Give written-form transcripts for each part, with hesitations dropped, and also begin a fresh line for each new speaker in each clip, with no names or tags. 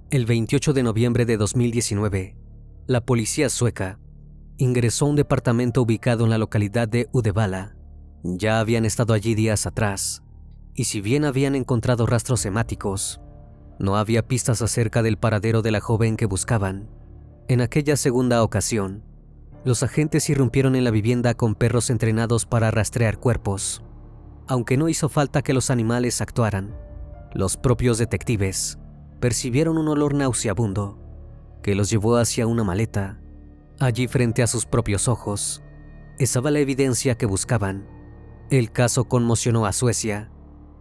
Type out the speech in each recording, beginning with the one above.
El 28 de noviembre de 2019, la policía sueca ingresó a un departamento ubicado en la localidad de Uddevalla. Ya habían estado allí días atrás, y si bien habían encontrado rastros hemáticos, no había pistas acerca del paradero de la joven que buscaban. En aquella segunda ocasión, los agentes irrumpieron en la vivienda con perros entrenados para rastrear cuerpos. Aunque no hizo falta que los animales actuaran, los propios detectives percibieron un olor nauseabundo que los llevó hacia una maleta. Allí, frente a sus propios ojos, estaba la evidencia que buscaban. El caso conmocionó a Suecia,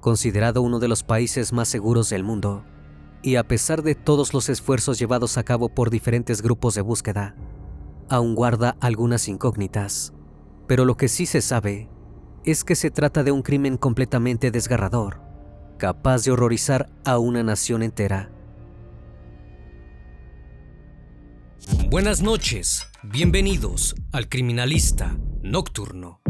considerado uno de los países más seguros del mundo, y a pesar de todos los esfuerzos llevados a cabo por diferentes grupos de búsqueda, aún guarda algunas incógnitas. Pero lo que sí se sabe es que se trata de un crimen completamente desgarrador, capaz de horrorizar a una nación entera.
Buenas noches, bienvenidos al Criminalista Nocturno.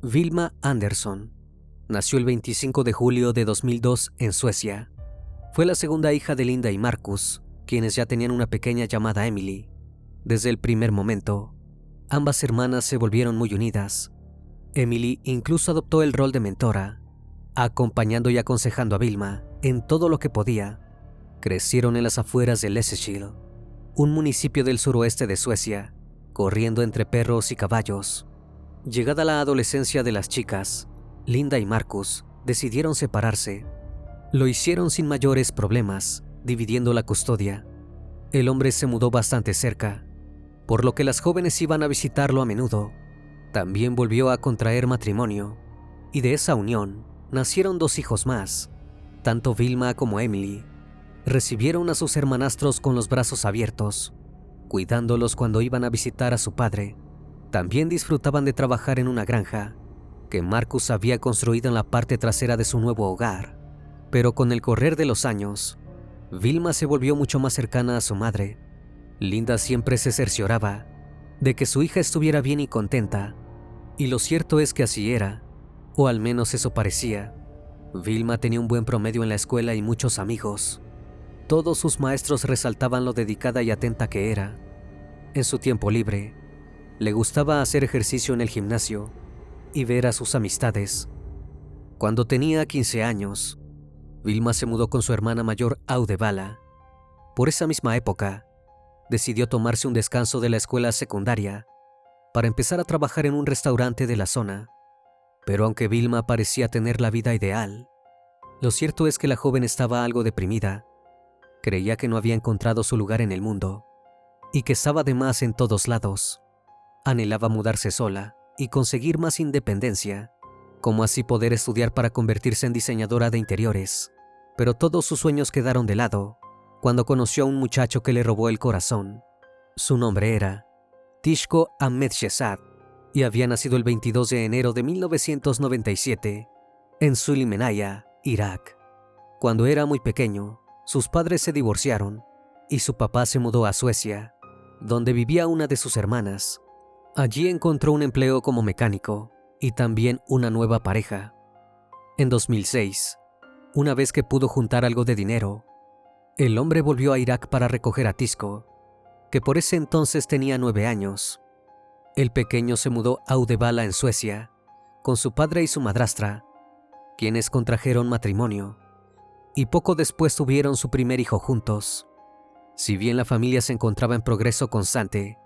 Vilma Andersson nació el 25 de julio de 2002 en Suecia. Fue la segunda hija de Linda y Marcus, quienes ya tenían una pequeña llamada Emily. Desde el primer momento, ambas hermanas se volvieron muy unidas. Emily incluso adoptó el rol de mentora, acompañando y aconsejando a Vilma en todo lo que podía. Crecieron en las afueras de Lysekil, un municipio del suroeste de Suecia, corriendo entre perros y caballos. Llegada la adolescencia de las chicas, Linda y Marcus decidieron separarse. Lo hicieron sin mayores problemas, dividiendo la custodia. El hombre se mudó bastante cerca, por lo que las jóvenes iban a visitarlo a menudo. También volvió a contraer matrimonio, y de esa unión nacieron 2 hijos más. Tanto Vilma como Emily recibieron a sus hermanastros con los brazos abiertos, cuidándolos cuando iban a visitar a su padre. También disfrutaban de trabajar en una granja que Marcus había construido en la parte trasera de su nuevo hogar. Pero con el correr de los años, Vilma se volvió mucho más cercana a su madre. Linda siempre se cercioraba de que su hija estuviera bien y contenta, y lo cierto es que así era, o al menos eso parecía. Vilma tenía un buen promedio en la escuela y muchos amigos. Todos sus maestros resaltaban lo dedicada y atenta que era. En su tiempo libre, le gustaba hacer ejercicio en el gimnasio y ver a sus amistades. Cuando tenía 15 años, Vilma se mudó con su hermana mayor a Uddevalla. Por esa misma época, decidió tomarse un descanso de la escuela secundaria para empezar a trabajar en un restaurante de la zona. Pero aunque Vilma parecía tener la vida ideal, lo cierto es que la joven estaba algo deprimida. Creía que no había encontrado su lugar en el mundo y que estaba de más en todos lados. Anhelaba mudarse sola y conseguir más independencia, como así poder estudiar para convertirse en diseñadora de interiores. Pero todos sus sueños quedaron de lado cuando conoció a un muchacho que le robó el corazón. Su nombre era Tishko Ahmedshehzad y había nacido el 22 de enero de 1997 en Sulimenaya, Irak. Cuando era muy pequeño, sus padres se divorciaron y su papá se mudó a Suecia, donde vivía una de sus hermanas. Allí encontró un empleo como mecánico y también una nueva pareja. En 2006, una vez que pudo juntar algo de dinero, el hombre volvió a Irak para recoger a Tishko, que por ese entonces tenía 9 años. El pequeño se mudó a Uddevalla en Suecia, con su padre y su madrastra, quienes contrajeron matrimonio, y poco después tuvieron su primer hijo juntos. Si bien la familia se encontraba en progreso constante,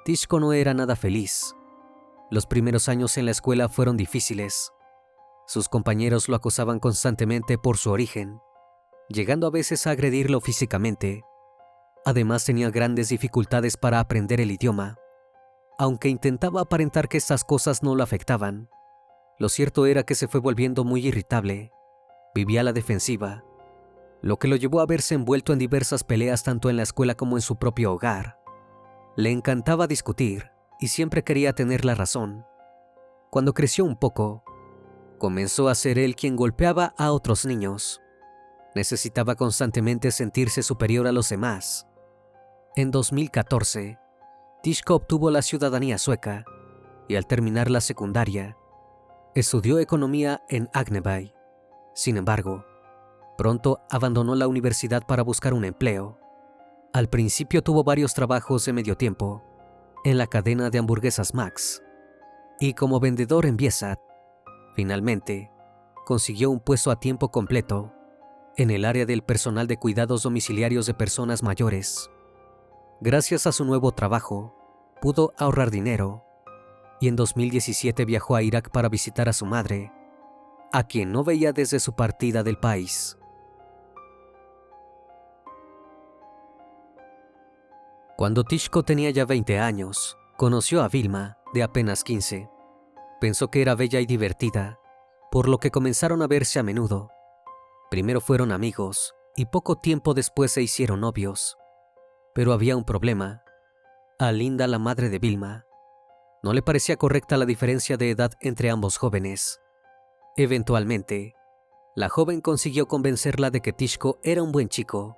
Tishko no era nada feliz. Los primeros años en la escuela fueron difíciles. Sus compañeros lo acosaban constantemente por su origen, llegando a veces a agredirlo físicamente. Además, tenía grandes dificultades para aprender el idioma. Aunque intentaba aparentar que estas cosas no lo afectaban, lo cierto era que se fue volviendo muy irritable. Vivía a la defensiva, lo que lo llevó a verse envuelto en diversas peleas tanto en la escuela como en su propio hogar. Le encantaba discutir y siempre quería tener la razón. Cuando creció un poco, comenzó a ser él quien golpeaba a otros niños. Necesitaba constantemente sentirse superior a los demás. En 2014, Tishko obtuvo la ciudadanía sueca y al terminar la secundaria, estudió economía en Agneby. Sin embargo, pronto abandonó la universidad para buscar un empleo. Al principio tuvo varios trabajos de medio tiempo en la cadena de hamburguesas Max y como vendedor en Viasat. Finalmente, consiguió un puesto a tiempo completo en el área del personal de cuidados domiciliarios de personas mayores. Gracias a su nuevo trabajo, pudo ahorrar dinero y en 2017 viajó a Irak para visitar a su madre, a quien no veía desde su partida del país. Cuando Tishko tenía ya 20 años, conoció a Vilma, de apenas 15. Pensó que era bella y divertida, por lo que comenzaron a verse a menudo. Primero fueron amigos y poco tiempo después se hicieron novios. Pero había un problema. A Linda, la madre de Vilma, no le parecía correcta la diferencia de edad entre ambos jóvenes. Eventualmente, la joven consiguió convencerla de que Tishko era un buen chico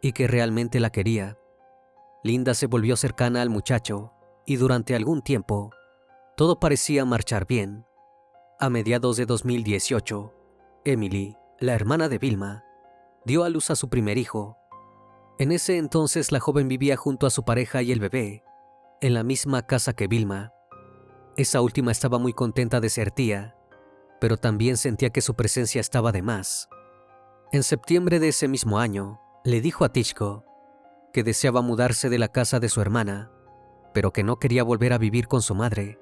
y que realmente la quería. Linda se volvió cercana al muchacho y durante algún tiempo, todo parecía marchar bien. A mediados de 2018, Emily, la hermana de Vilma, dio a luz a su primer hijo. En ese entonces la joven vivía junto a su pareja y el bebé, en la misma casa que Vilma. Esa última estaba muy contenta de ser tía, pero también sentía que su presencia estaba de más. En septiembre de ese mismo año, le dijo a Tishko que deseaba mudarse de la casa de su hermana, pero que no quería volver a vivir con su madre.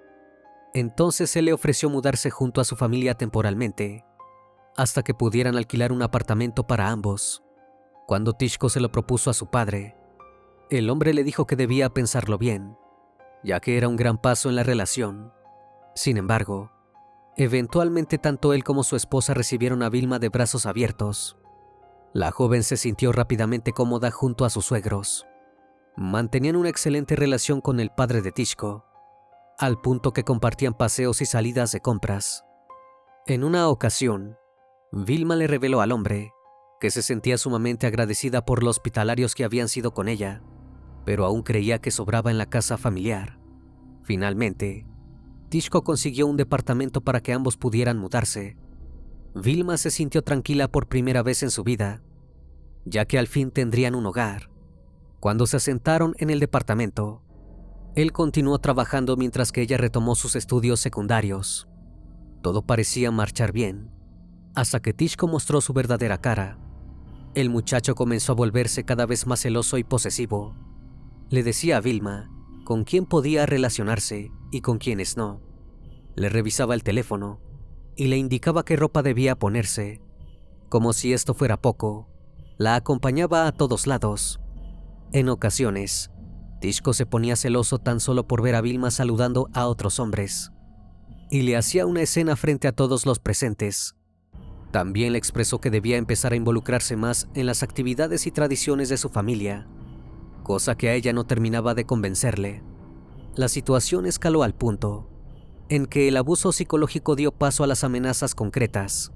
Entonces él le ofreció mudarse junto a su familia temporalmente, hasta que pudieran alquilar un apartamento para ambos. Cuando Tishko se lo propuso a su padre, el hombre le dijo que debía pensarlo bien, ya que era un gran paso en la relación. Sin embargo, eventualmente tanto él como su esposa recibieron a Vilma de brazos abiertos. La joven se sintió rápidamente cómoda junto a sus suegros. Mantenían una excelente relación con el padre de Tishko, al punto que compartían paseos y salidas de compras. En una ocasión, Vilma le reveló al hombre que se sentía sumamente agradecida por los hospitalarios que habían sido con ella, pero aún creía que sobraba en la casa familiar. Finalmente, Tishko consiguió un departamento para que ambos pudieran mudarse. Vilma se sintió tranquila por primera vez en su vida, ya que al fin tendrían un hogar. Cuando se asentaron en el departamento, él continuó trabajando mientras que ella retomó sus estudios secundarios. Todo parecía marchar bien, hasta que Tishko mostró su verdadera cara. El muchacho comenzó a volverse cada vez más celoso y posesivo. Le decía a Vilma con quién podía relacionarse y con quiénes no. Le revisaba el teléfono y le indicaba qué ropa debía ponerse. Como si esto fuera poco, la acompañaba a todos lados. En ocasiones, Tishko se ponía celoso tan solo por ver a Vilma saludando a otros hombres, y le hacía una escena frente a todos los presentes. También le expresó que debía empezar a involucrarse más en las actividades y tradiciones de su familia, cosa que a ella no terminaba de convencerle. La situación escaló al punto en que el abuso psicológico dio paso a las amenazas concretas.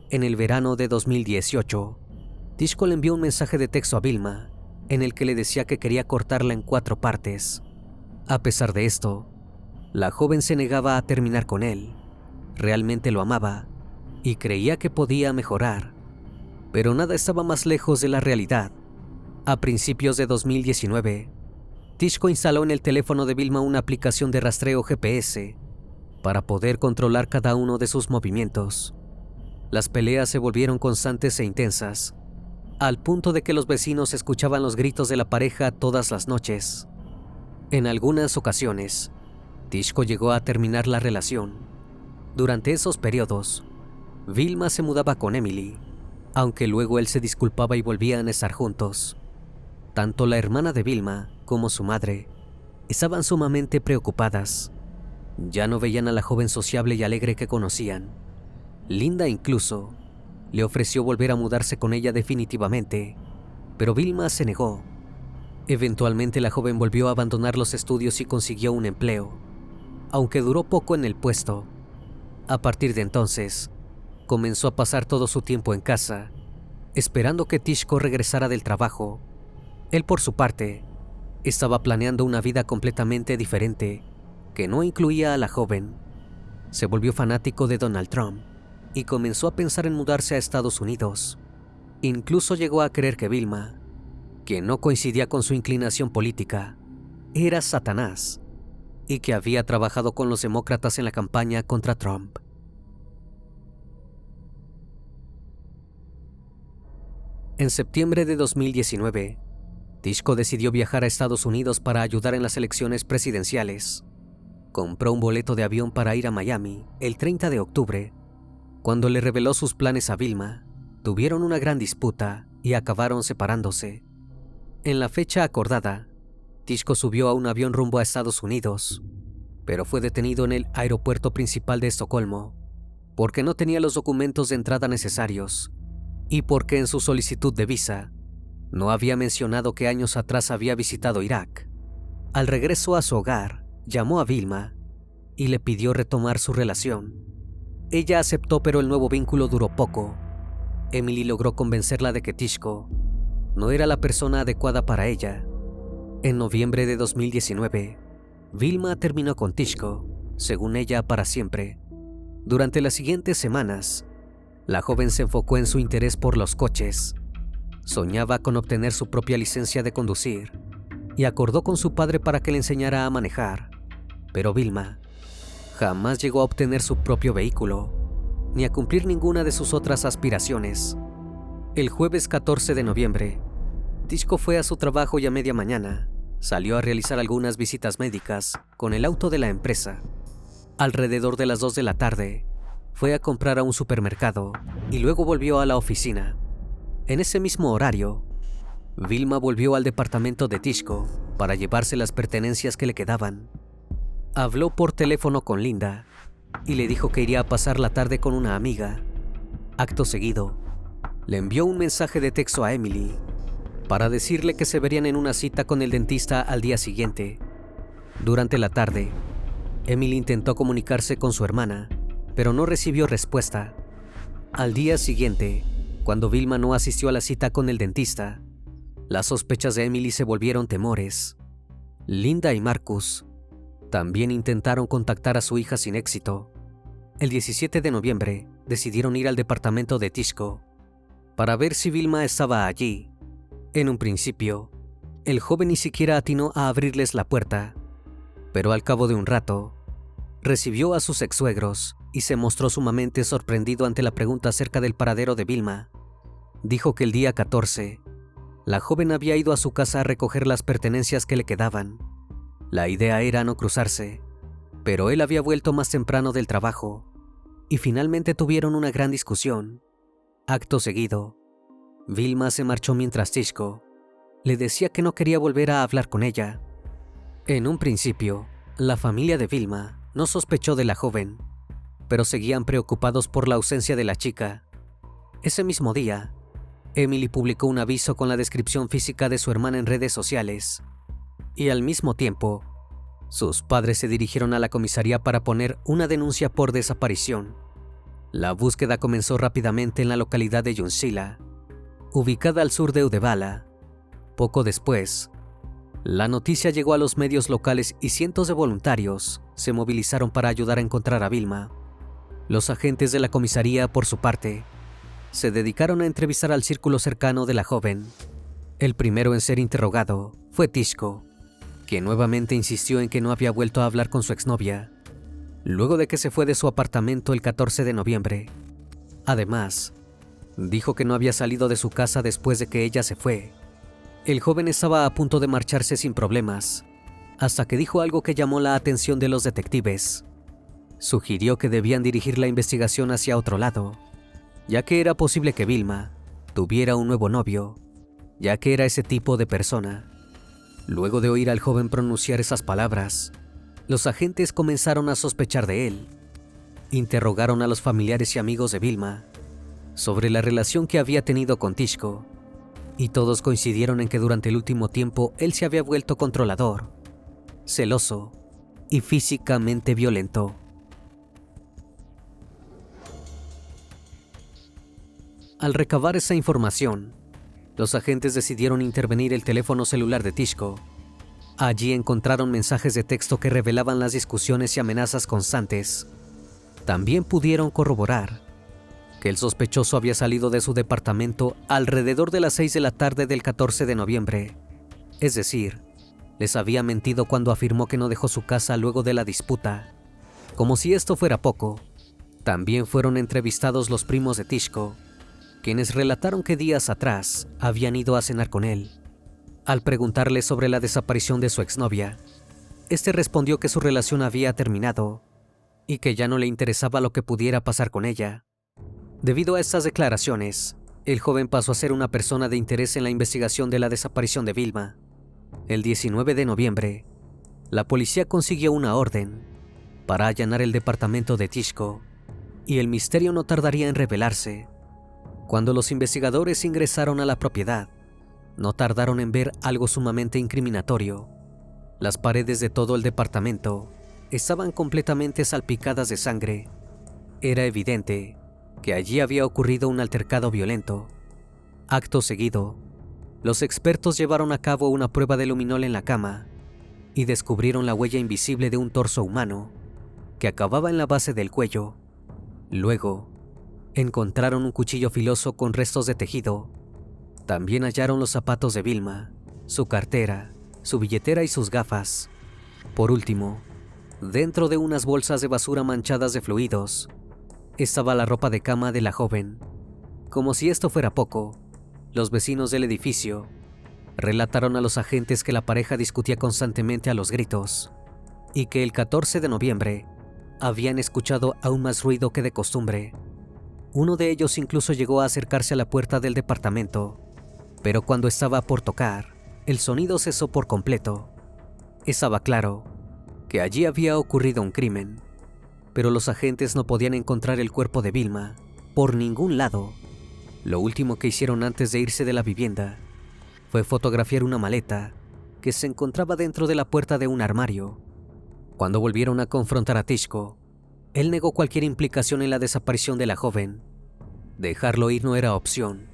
En el verano de 2018, Tishko le envió un mensaje de texto a Vilma en el que le decía que quería cortarla en 4 partes. A pesar de esto, la joven se negaba a terminar con él. Realmente lo amaba y creía que podía mejorar, pero nada estaba más lejos de la realidad. A principios de 2019, Tishko instaló en el teléfono de Vilma una aplicación de rastreo GPS para poder controlar cada uno de sus movimientos. Las peleas se volvieron constantes e intensas, al punto de que los vecinos escuchaban los gritos de la pareja todas las noches. En algunas ocasiones, Tishko llegó a terminar la relación. Durante esos periodos, Vilma se mudaba con Emily, aunque luego él se disculpaba y volvían a estar juntos. Tanto la hermana de Vilma como su madre estaban sumamente preocupadas. Ya no veían a la joven sociable y alegre que conocían. Linda incluso le ofreció volver a mudarse con ella definitivamente, pero Vilma se negó. Eventualmente la joven volvió a abandonar los estudios y consiguió un empleo. Aunque duró poco en el puesto, A partir de entonces, comenzó a pasar todo su tiempo en casa, esperando que Tishko regresara del trabajo. Él, por su parte, estaba planeando una vida completamente diferente que no incluía a la joven. Se volvió fanático de Donald Trump y comenzó a pensar en mudarse a Estados Unidos. Incluso llegó a creer que Vilma, que no coincidía con su inclinación política, era Satanás y que había trabajado con los demócratas en la campaña contra Trump. En septiembre de 2019, Tishko decidió viajar a Estados Unidos para ayudar en las elecciones presidenciales. Compró un boleto de avión para ir a Miami el 30 de octubre. Cuando le reveló sus planes a Vilma, tuvieron una gran disputa y acabaron separándose. En la fecha acordada, Tishko subió a un avión rumbo a Estados Unidos, pero fue detenido en el aeropuerto principal de Estocolmo porque no tenía los documentos de entrada necesarios y porque en su solicitud de visa no había mencionado que años atrás había visitado Irak. Al regreso a su hogar, llamó a Vilma y le pidió retomar su relación. Ella aceptó, pero el nuevo vínculo duró poco. Emily logró convencerla de que Tishko no era la persona adecuada para ella. En noviembre de 2019, Vilma terminó con Tishko, según ella, para siempre. Durante las siguientes semanas, la joven se enfocó en su interés por los coches. Soñaba con obtener su propia licencia de conducir y acordó con su padre para que le enseñara a manejar. Pero Vilma jamás llegó a obtener su propio vehículo, ni a cumplir ninguna de sus otras aspiraciones. El jueves 14 de noviembre, Tishko fue a su trabajo y a media mañana salió a realizar algunas visitas médicas con el auto de la empresa. Alrededor de las 2 de la tarde, fue a comprar a un supermercado y luego volvió a la oficina. En ese mismo horario, Vilma volvió al departamento de Tishko para llevarse las pertenencias que le quedaban. Habló por teléfono con Linda y le dijo que iría a pasar la tarde con una amiga. Acto seguido, le envió un mensaje de texto a Emily para decirle que se verían en una cita con el dentista al día siguiente. Durante la tarde, Emily intentó comunicarse con su hermana, pero no recibió respuesta. Al día siguiente, cuando Vilma no asistió a la cita con el dentista, las sospechas de Emily se volvieron temores. Linda y Marcus también intentaron contactar a su hija sin éxito. El 17 de noviembre decidieron ir al departamento de Tishko para ver si Vilma estaba allí. En un principio, el joven ni siquiera atinó a abrirles la puerta, pero al cabo de un rato, recibió a sus ex-suegros y se mostró sumamente sorprendido ante la pregunta acerca del paradero de Vilma. Dijo que el día 14, la joven había ido a su casa a recoger las pertenencias que le quedaban. La idea era no cruzarse, pero él había vuelto más temprano del trabajo y finalmente tuvieron una gran discusión. Acto seguido, Vilma se marchó mientras Tishko le decía que no quería volver a hablar con ella. En un principio, la familia de Vilma no sospechó de la joven, pero seguían preocupados por la ausencia de la chica. Ese mismo día, Emily publicó un aviso con la descripción física de su hermana en redes sociales, y al mismo tiempo, sus padres se dirigieron a la comisaría para poner una denuncia por desaparición. La búsqueda comenzó rápidamente en la localidad de Junsila, ubicada al sur de Uddevalla. Poco después, la noticia llegó a los medios locales y cientos de voluntarios se movilizaron para ayudar a encontrar a Vilma. Los agentes de la comisaría, por su parte, se dedicaron a entrevistar al círculo cercano de la joven. El primero en ser interrogado fue Tishko, quien nuevamente insistió en que no había vuelto a hablar con su exnovia, luego de que se fue de su apartamento el 14 de noviembre. Además, dijo que no había salido de su casa después de que ella se fue. El joven estaba a punto de marcharse sin problemas, hasta que dijo algo que llamó la atención de los detectives. Sugirió que debían dirigir la investigación hacia otro lado, ya que era posible que Vilma tuviera un nuevo novio, ya que era ese tipo de persona. Luego de oír al joven pronunciar esas palabras, los agentes comenzaron a sospechar de él. Interrogaron a los familiares y amigos de Vilma sobre la relación que había tenido con Tishko, y todos coincidieron en que durante el último tiempo él se había vuelto controlador, celoso y físicamente violento. Al recabar esa información, los agentes decidieron intervenir el teléfono celular de Tishko. Allí encontraron mensajes de texto que revelaban las discusiones y amenazas constantes. También pudieron corroborar que el sospechoso había salido de su departamento alrededor de las 6 de la tarde del 14 de noviembre. Es decir, les había mentido cuando afirmó que no dejó su casa luego de la disputa. Como si esto fuera poco, también fueron entrevistados los primos de Tishko, quienes relataron que días atrás habían ido a cenar con él. Al preguntarle sobre la desaparición de su exnovia, este respondió que su relación había terminado y que ya no le interesaba lo que pudiera pasar con ella. Debido a estas declaraciones, el joven pasó a ser una persona de interés en la investigación de la desaparición de Vilma. El 19 de noviembre, la policía consiguió una orden para allanar el departamento de Tishko, y el misterio no tardaría en revelarse. Cuando los investigadores ingresaron a la propiedad, no tardaron en ver algo sumamente incriminatorio. Las paredes de todo el departamento estaban completamente salpicadas de sangre. Era evidente que allí había ocurrido un altercado violento. Acto seguido, los expertos llevaron a cabo una prueba de luminol en la cama y descubrieron la huella invisible de un torso humano que acababa en la base del cuello. Luego, encontraron un cuchillo filoso con restos de tejido. También hallaron los zapatos de Vilma, su cartera, su billetera y sus gafas. Por último, dentro de unas bolsas de basura manchadas de fluidos, estaba la ropa de cama de la joven. Como si esto fuera poco, los vecinos del edificio relataron a los agentes que la pareja discutía constantemente a los gritos y que el 14 de noviembre habían escuchado aún más ruido que de costumbre. Uno de ellos incluso llegó a acercarse a la puerta del departamento, pero cuando estaba por tocar, el sonido cesó por completo. Estaba claro que allí había ocurrido un crimen, pero los agentes no podían encontrar el cuerpo de Vilma por ningún lado. Lo último que hicieron antes de irse de la vivienda fue fotografiar una maleta que se encontraba dentro de la puerta de un armario. Cuando volvieron a confrontar a Tishko, él negó cualquier implicación en la desaparición de la joven. Dejarlo ir no era opción,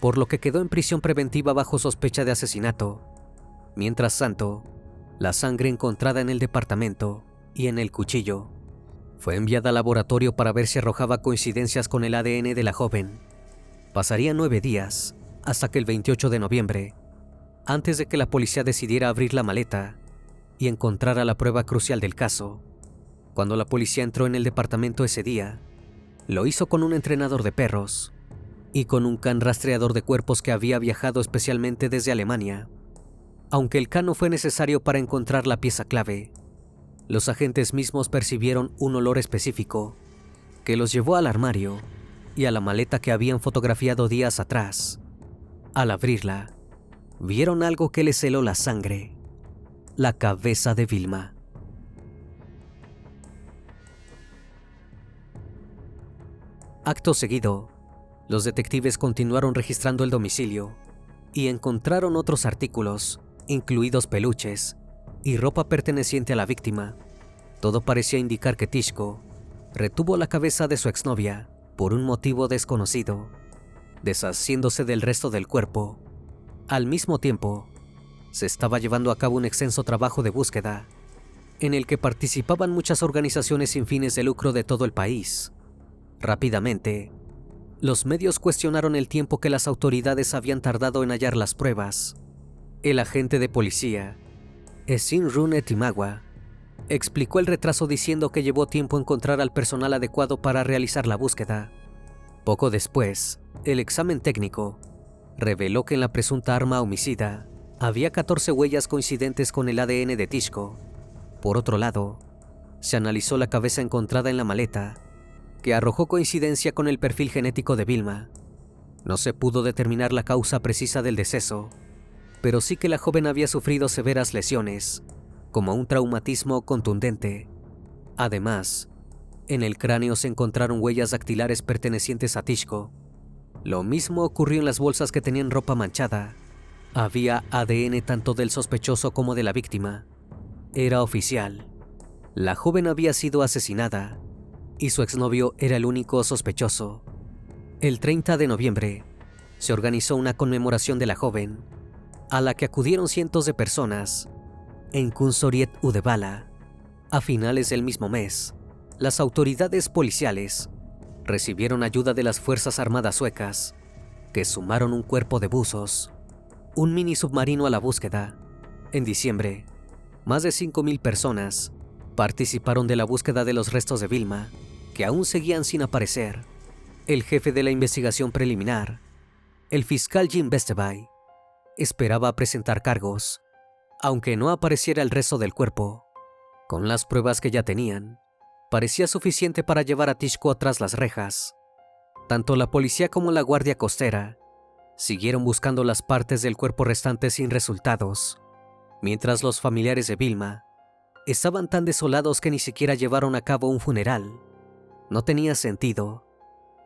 por lo que quedó en prisión preventiva bajo sospecha de asesinato. Mientras tanto, la sangre encontrada en el departamento y en el cuchillo fue enviada al laboratorio para ver si arrojaba coincidencias con el ADN de la joven. Pasarían 9 días hasta que el 28 de noviembre, antes de que la policía decidiera abrir la maleta y encontrara la prueba crucial del caso. Cuando la policía entró en el departamento ese día, lo hizo con un entrenador de perros y con un can rastreador de cuerpos que había viajado especialmente desde Alemania. Aunque el can no fue necesario para encontrar la pieza clave, los agentes mismos percibieron un olor específico que los llevó al armario y a la maleta que habían fotografiado días atrás. Al abrirla, vieron algo que les heló la sangre: la cabeza de Vilma. Acto seguido, los detectives continuaron registrando el domicilio y encontraron otros artículos, incluidos peluches y ropa perteneciente a la víctima. Todo parecía indicar que Tishko retuvo la cabeza de su exnovia por un motivo desconocido, deshaciéndose del resto del cuerpo. Al mismo tiempo, se estaba llevando a cabo un extenso trabajo de búsqueda, en el que participaban muchas organizaciones sin fines de lucro de todo el país. Rápidamente, los medios cuestionaron el tiempo que las autoridades habían tardado en hallar las pruebas. El agente de policía, Esin Rune Timawa, explicó el retraso diciendo que llevó tiempo encontrar al personal adecuado para realizar la búsqueda. Poco después, el examen técnico reveló que en la presunta arma homicida había 14 huellas coincidentes con el ADN de Tishko. Por otro lado, se analizó la cabeza encontrada en la maleta, que arrojó coincidencia con el perfil genético de Vilma. No se pudo determinar la causa precisa del deceso, pero sí que la joven había sufrido severas lesiones, como un traumatismo contundente. Además, en el cráneo se encontraron huellas dactilares pertenecientes a Tishko. Lo mismo ocurrió en las bolsas que tenían ropa manchada. Había ADN tanto del sospechoso como de la víctima. Era oficial. La joven había sido asesinada y su exnovio era el único sospechoso. El 30 de noviembre se organizó una conmemoración de la joven, a la que acudieron cientos de personas en Kunsoriet Udebala. A finales del mismo mes, las autoridades policiales recibieron ayuda de las Fuerzas Armadas suecas, que sumaron un cuerpo de buzos, un mini submarino a la búsqueda. En diciembre, más de 5.000 personas participaron de la búsqueda de los restos de Vilma, que aún seguían sin aparecer. El jefe de la investigación preliminar, el fiscal Jim Vestebay, esperaba presentar cargos, aunque no apareciera el resto del cuerpo. Con las pruebas que ya tenían, parecía suficiente para llevar a Tishko tras las rejas. Tanto la policía como la guardia costera siguieron buscando las partes del cuerpo restantes sin resultados, mientras los familiares de Vilma estaban tan desolados que ni siquiera llevaron a cabo un funeral. No tenía sentido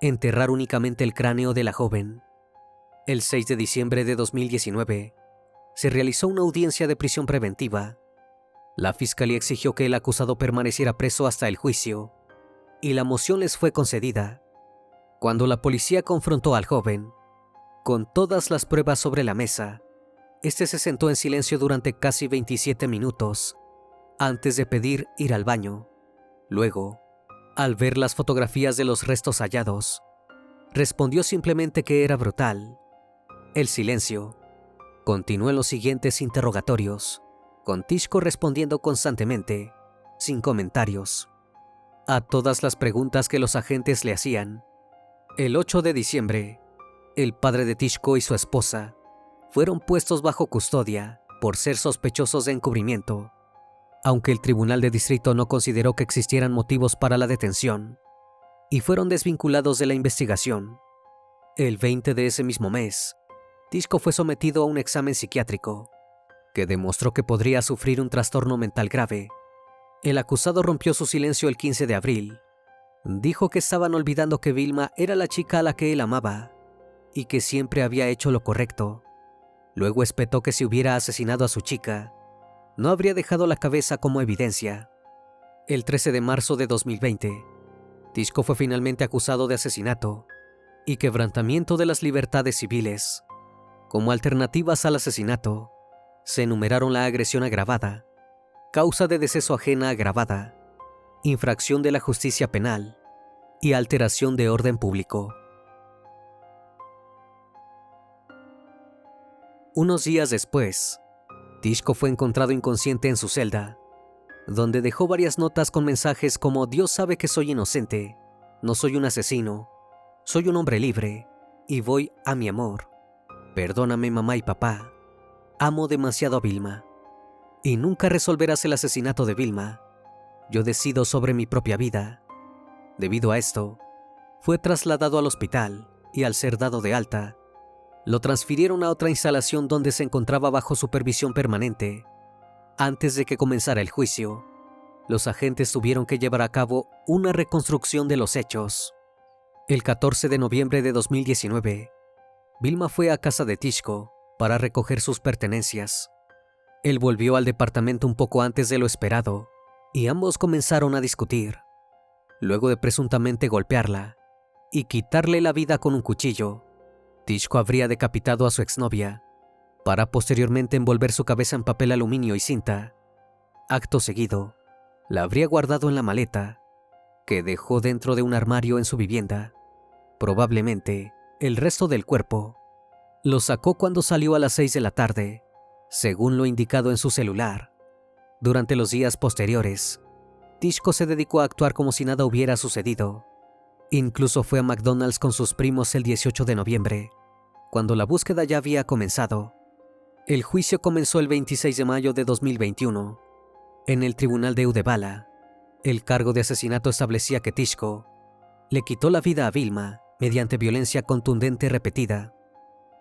enterrar únicamente el cráneo de la joven. El 6 de diciembre de 2019 se realizó una audiencia de prisión preventiva. La fiscalía exigió que el acusado permaneciera preso hasta el juicio, y la moción les fue concedida. Cuando la policía confrontó al joven, con todas las pruebas sobre la mesa, este se sentó en silencio durante casi 27 minutos, antes de pedir ir al baño. Luego, al ver las fotografías de los restos hallados, respondió simplemente que era brutal. El silencio continuó en los siguientes interrogatorios, con Tishko respondiendo constantemente, sin comentarios, a todas las preguntas que los agentes le hacían. El 8 de diciembre, el padre de Tishko y su esposa fueron puestos bajo custodia por ser sospechosos de encubrimiento, aunque el Tribunal de Distrito no consideró que existieran motivos para la detención, y fueron desvinculados de la investigación. El 20 de ese mismo mes, Tishko fue sometido a un examen psiquiátrico que demostró que podría sufrir un trastorno mental grave. El acusado rompió su silencio el 15 de abril. Dijo que estaban olvidando que Vilma era la chica a la que él amaba y que siempre había hecho lo correcto. Luego espetó que si hubiera asesinado a su chica, no habría dejado la cabeza como evidencia. El 13 de marzo de 2020, Tishko fue finalmente acusado de asesinato y quebrantamiento de las libertades civiles. Como alternativas al asesinato, se enumeraron la agresión agravada, causa de deceso ajena agravada, infracción de la justicia penal y alteración de orden público. Unos días después, Tishko fue encontrado inconsciente en su celda, donde dejó varias notas con mensajes como: Dios sabe que soy inocente, no soy un asesino, soy un hombre libre y voy a mi amor. Perdóname mamá y papá, amo demasiado a Vilma y nunca resolverás el asesinato de Vilma. Yo decido sobre mi propia vida. Debido a esto, fue trasladado al hospital y al ser dado de alta, lo transfirieron a otra instalación donde se encontraba bajo supervisión permanente. Antes de que comenzara el juicio, los agentes tuvieron que llevar a cabo una reconstrucción de los hechos. El 14 de noviembre de 2019, Vilma fue a casa de Tishko para recoger sus pertenencias. Él volvió al departamento un poco antes de lo esperado y ambos comenzaron a discutir. Luego de presuntamente golpearla y quitarle la vida con un cuchillo, Tishko habría decapitado a su exnovia para posteriormente envolver su cabeza en papel aluminio y cinta. Acto seguido, la habría guardado en la maleta que dejó dentro de un armario en su vivienda. Probablemente, el resto del cuerpo lo sacó cuando salió a las 6 de la tarde, según lo indicado en su celular. Durante los días posteriores, Tishko se dedicó a actuar como si nada hubiera sucedido. Incluso fue a McDonald's con sus primos el 18 de noviembre, cuando la búsqueda ya había comenzado. El juicio comenzó el 26 de mayo de 2021. En el tribunal de Udebala, el cargo de asesinato establecía que Tishko le quitó la vida a Vilma mediante violencia contundente repetida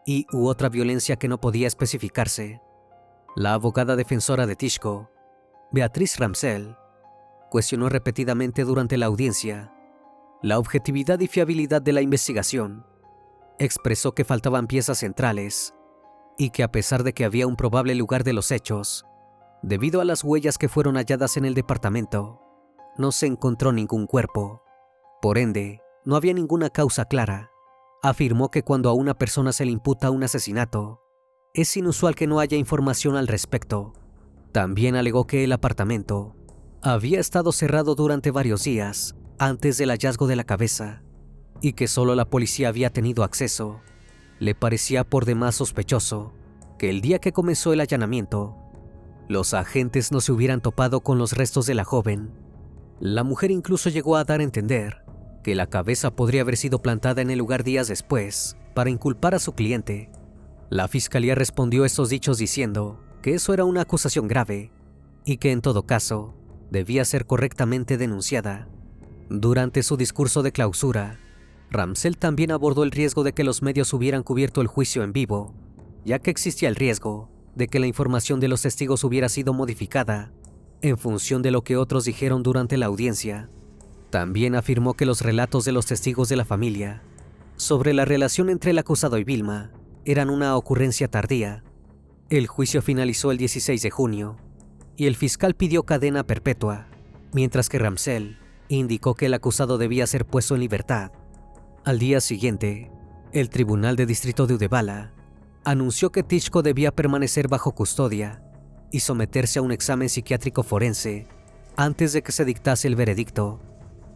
y u otra violencia que no podía especificarse. La abogada defensora de Tishko, Beatriz Ramsell, cuestionó repetidamente durante la audiencia la objetividad y fiabilidad de la investigación. Expresó que faltaban piezas centrales y que a pesar de que había un probable lugar de los hechos, debido a las huellas que fueron halladas en el departamento, no se encontró ningún cuerpo. Por ende, no había ninguna causa clara. afirmó que cuando a una persona se le imputa un asesinato, es inusual que no haya información al respecto. También alegó que el apartamento había estado cerrado durante varios días antes del hallazgo de la cabeza y que solo la policía había tenido acceso. Le parecía por demás sospechoso que el día que comenzó el allanamiento, los agentes no se hubieran topado con los restos de la joven. La mujer incluso llegó a dar a entender que la cabeza podría haber sido plantada en el lugar días después para inculpar a su cliente. La fiscalía respondió a estos dichos diciendo que eso era una acusación grave y que en todo caso debía ser correctamente denunciada. Durante su discurso de clausura, Ramsell también abordó el riesgo de que los medios hubieran cubierto el juicio en vivo, ya que existía el riesgo de que la información de los testigos hubiera sido modificada en función de lo que otros dijeron durante la audiencia. También afirmó que los relatos de los testigos de la familia sobre la relación entre el acusado y Vilma eran una ocurrencia tardía. El juicio finalizó el 16 de junio y el fiscal pidió cadena perpetua, mientras que Ramsell indicó que el acusado debía ser puesto en libertad. Al día siguiente, el Tribunal de Distrito de Uddevalla anunció que Tyszko debía permanecer bajo custodia y someterse a un examen psiquiátrico forense antes de que se dictase el veredicto.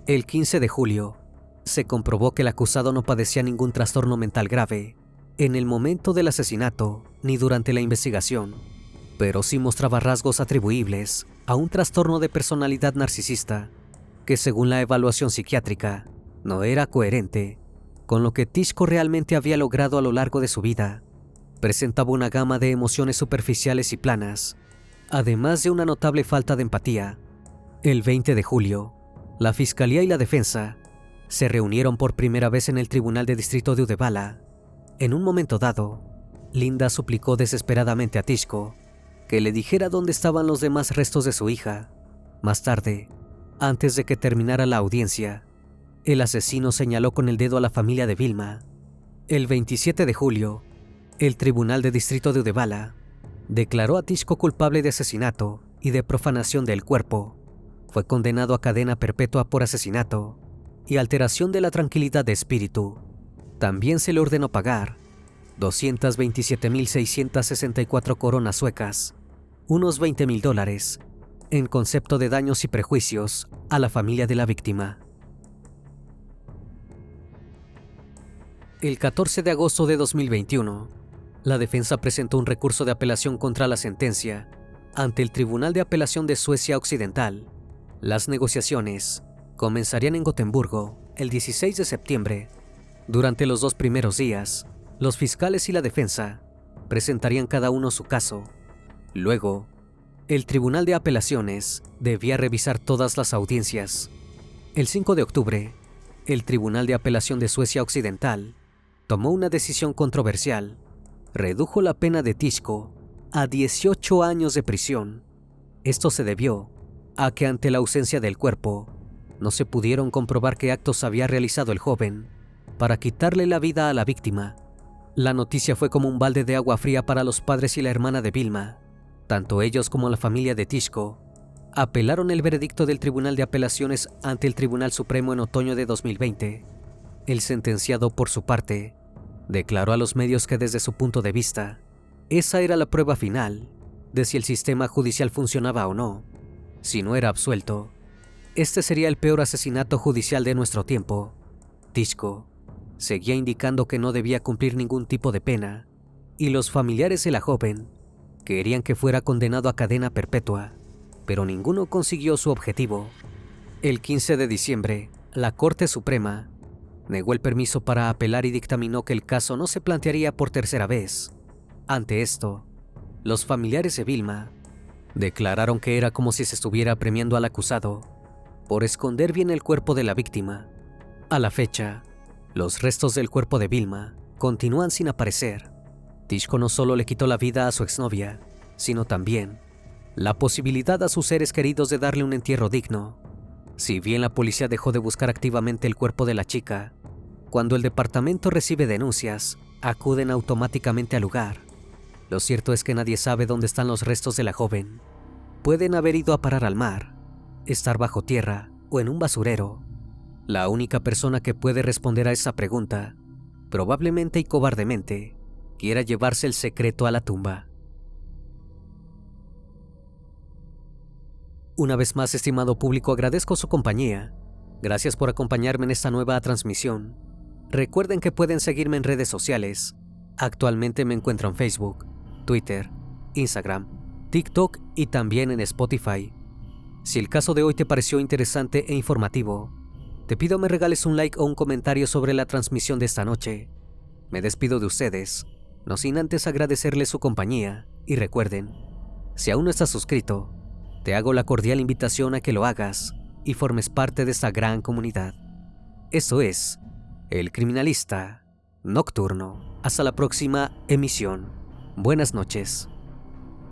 El 15 de julio, se comprobó que el acusado no padecía ningún trastorno mental grave en el momento del asesinato ni durante la investigación, pero sí mostraba rasgos atribuibles a un trastorno de personalidad narcisista que, según la evaluación psiquiátrica, no era coherente con lo que Tyszko realmente había logrado a lo largo de su vida. Presentaba una gama de emociones superficiales y planas, además de una notable falta de empatía. El 20 de julio, la Fiscalía y la defensa se reunieron por primera vez en el Tribunal de Distrito de Uddevalla. En un momento dado, Linda suplicó desesperadamente a Tyszko que le dijera dónde estaban los demás restos de su hija. Más tarde, antes de que terminara la audiencia, el asesino señaló con el dedo a la familia de Vilma. El 27 de julio, el Tribunal de Distrito de Uddevalla declaró a Tyszko culpable de asesinato y de profanación del cuerpo. Fue condenado a cadena perpetua por asesinato y alteración de la tranquilidad de espíritu. También se le ordenó pagar 227.664 coronas suecas, unos $20,000, en concepto de daños y perjuicios a la familia de la víctima. El 14 de agosto de 2021, la defensa presentó un recurso de apelación contra la sentencia ante el Tribunal de Apelación de Suecia Occidental. Las negociaciones comenzarían en Gotemburgo el 16 de septiembre. Durante los 2 primeros días, los fiscales y la defensa presentarían cada uno su caso. Luego, el Tribunal de Apelaciones debía revisar todas las audiencias. El 5 de octubre, el Tribunal de Apelación de Suecia Occidental tomó una decisión controversial. Redujo la pena de Tyszko a 18 años de prisión. Esto se debió a que ante la ausencia del cuerpo, no se pudieron comprobar qué actos había realizado el joven para quitarle la vida a la víctima. La noticia fue como un balde de agua fría para los padres y la hermana de Vilma. Tanto ellos como la familia de Tyszko apelaron el veredicto del Tribunal de Apelaciones ante el Tribunal Supremo en otoño de 2020. El sentenciado, por su parte, declaró a los medios que desde su punto de vista, esa era la prueba final de si el sistema judicial funcionaba o no. Si no era absuelto, este sería el peor asesinato judicial de nuestro tiempo. Tyszko seguía indicando que no debía cumplir ningún tipo de pena, y los familiares de la joven querían que fuera condenado a cadena perpetua, pero ninguno consiguió su objetivo. El 15 de diciembre, la Corte Suprema negó el permiso para apelar y dictaminó que el caso no se plantearía por tercera vez. Ante esto, los familiares de Vilma declararon que era como si se estuviera premiando al acusado por esconder bien el cuerpo de la víctima. A la fecha, los restos del cuerpo de Vilma continúan sin aparecer. Tyszko no solo le quitó la vida a su exnovia, sino también la posibilidad a sus seres queridos de darle un entierro digno. Si bien la policía dejó de buscar activamente el cuerpo de la chica, cuando el departamento recibe denuncias, acuden automáticamente al lugar. Lo cierto es que nadie sabe dónde están los restos de la joven. Pueden haber ido a parar al mar, estar bajo tierra o en un basurero. La única persona que puede responder a esa pregunta probablemente y cobardemente, quiera llevarse el secreto a la tumba. Una vez más, estimado público, agradezco su compañía. Gracias por acompañarme en esta nueva transmisión. Recuerden que pueden seguirme en redes sociales. Actualmente me encuentro en Facebook, Twitter, Instagram, TikTok y también en Spotify. Si el caso de hoy te pareció interesante e informativo, te pido me regales un like o un comentario sobre la transmisión de esta noche. Me despido de ustedes, no sin antes agradecerles su compañía, y recuerden, si aún no estás suscrito, te hago la cordial invitación a que lo hagas y formes parte de esta gran comunidad. Eso es El Criminalista Nocturno. Hasta la próxima emisión. Buenas noches.